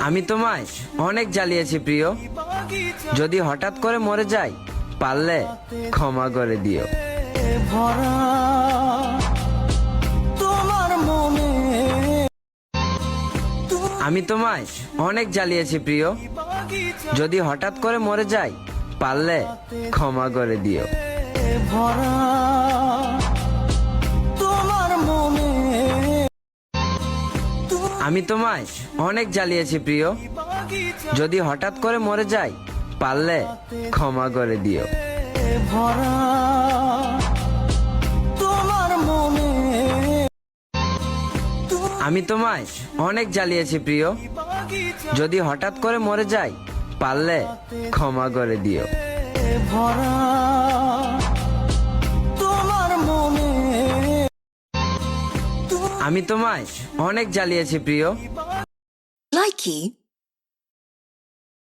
আমি তোমায় অনেক জ্বালিয়েছি প্রিয়, যদি হঠাৎ করে মরে যাই পারলে ক্ষমা করে দিও। আমি তোমায় অনেক জ্বালিয়েছি প্রিয়, যদি হঠাৎ করে মরে যাই পারলে ক্ষমা করে দিও। আমি তোমায় অনেক জ্বালিয়েছি প্রিয়, যদি হঠাৎ করে মরে যাই পারলে ক্ষমা করে দিও। আমি তোমায় অনেক জ্বালিয়েছি প্রিয়, যদি হঠাৎ করে মরে যাই পারলে ক্ষমা করে দিও। আমি তোমায় অনেক জ্বালিয়েছি প্রিয়। Likey